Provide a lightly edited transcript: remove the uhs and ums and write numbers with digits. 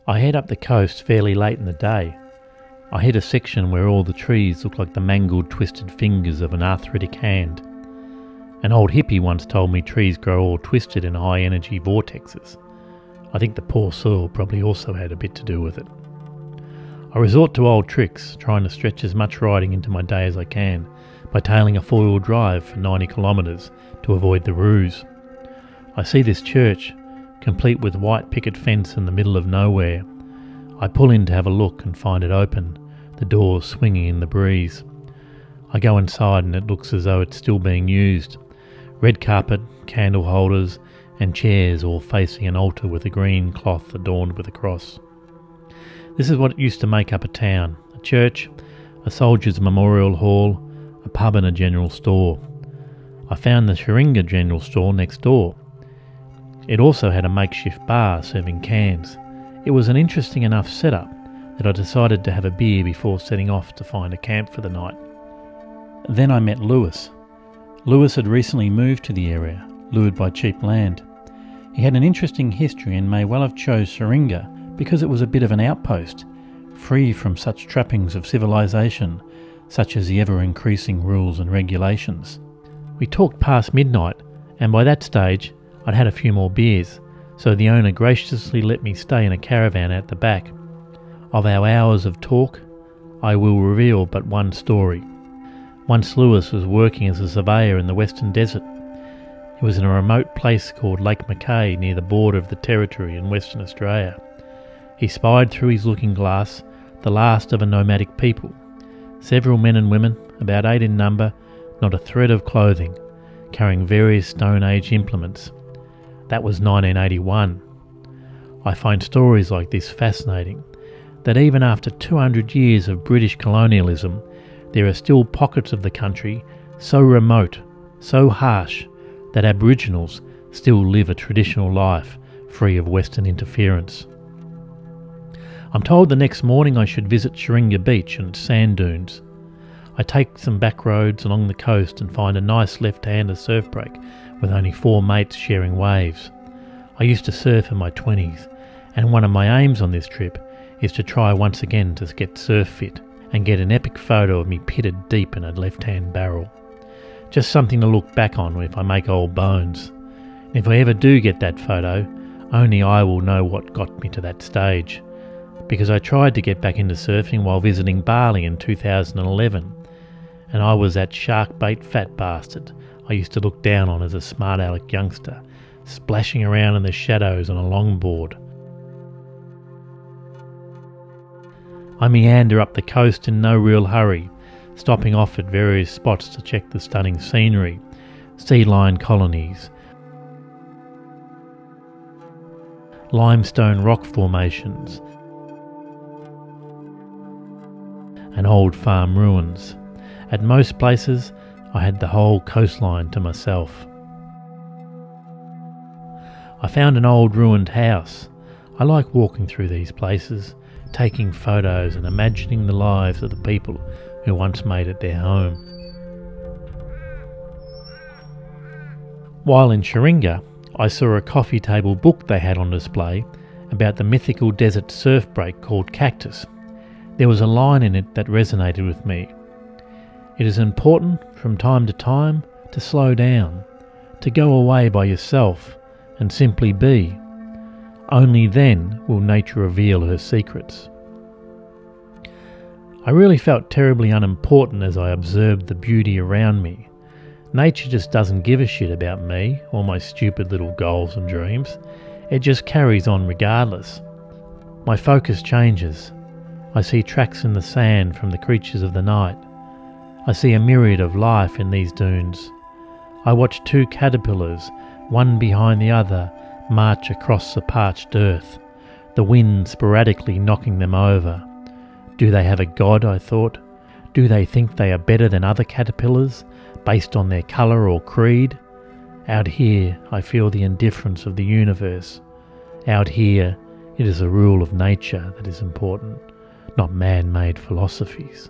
I head up the coast fairly late in the day. I hit a section where all the trees look like the mangled, twisted fingers of an arthritic hand. An old hippie once told me trees grow all twisted in high-energy vortexes. I think the poor soil probably also had a bit to do with it. I resort to old tricks, trying to stretch as much riding into my day as I can by tailing a four-wheel drive for 90 kilometres to avoid the ruse. I see this church, complete with white picket fence in the middle of nowhere. I pull in to have a look and find it open, the doors swinging in the breeze. I go inside and it looks as though it's still being used. Red carpet, candle holders and chairs all facing an altar with a green cloth adorned with a cross. This is what used to make up a town: a church, a soldier's memorial hall, a pub and a general store. I found the Sheringa general store next door. It also had a makeshift bar serving cans. It was an interesting enough setup that I decided to have a beer before setting off to find a camp for the night. Then I met Lewis. Lewis had recently moved to the area, lured by cheap land. He had an interesting history and may well have chose Sheringa because it was a bit of an outpost, free from such trappings of civilization, such as the ever-increasing rules and regulations. We talked past midnight, and by that stage I'd had a few more beers, so the owner graciously let me stay in a caravan at the back. Of our hours of talk, I will reveal but one story. Once Lewis was working as a surveyor in the Western Desert. He was in a remote place called Lake Mackay near the border of the Territory in Western Australia. He spied through his looking glass the last of a nomadic people. Several men and women, about 8 in number, not a thread of clothing, carrying various Stone Age implements. That was 1981. I find stories like this fascinating, that even after 200 years of British colonialism, there are still pockets of the country so remote, so harsh, that Aboriginals still live a traditional life free of Western interference. I'm told the next morning I should visit Sheringa Beach and its sand dunes. I take some back roads along the coast and find a nice left-hander surf break with only 4 mates sharing waves. I used to surf in my 20s, and one of my aims on this trip is to try once again to get surf fit and get an epic photo of me pitted deep in a left-hand barrel. Just something to look back on if I make old bones. And if I ever do get that photo, only I will know what got me to that stage. Because I tried to get back into surfing while visiting Bali in 2011, and I was that shark bait fat bastard I used to look down on as a smart aleck youngster, splashing around in the shadows on a longboard. I meander up the coast in no real hurry, stopping off at various spots to check the stunning scenery, sea lion colonies, limestone rock formations, and old farm ruins. At most places, I had the whole coastline to myself. I found an old ruined house. I like walking through these places, taking photos and imagining the lives of the people who once made it their home. While in Sheringa, I saw a coffee table book they had on display about the mythical desert surf break called Cactus. There was a line in it that resonated with me. It is important from time to time to slow down, to go away by yourself and simply be. Only then will nature reveal her secrets. I really felt terribly unimportant as I observed the beauty around me. Nature just doesn't give a shit about me or my stupid little goals and dreams. It just carries on regardless. My focus changes. I see tracks in the sand from the creatures of the night. I see a myriad of life in these dunes. I watch 2 caterpillars, one behind the other, march across the parched earth, the wind sporadically knocking them over. Do they have a god, I thought? Do they think they are better than other caterpillars, based on their colour or creed? Out here, I feel the indifference of the universe. Out here, it is a rule of nature that is important, not man-made philosophies.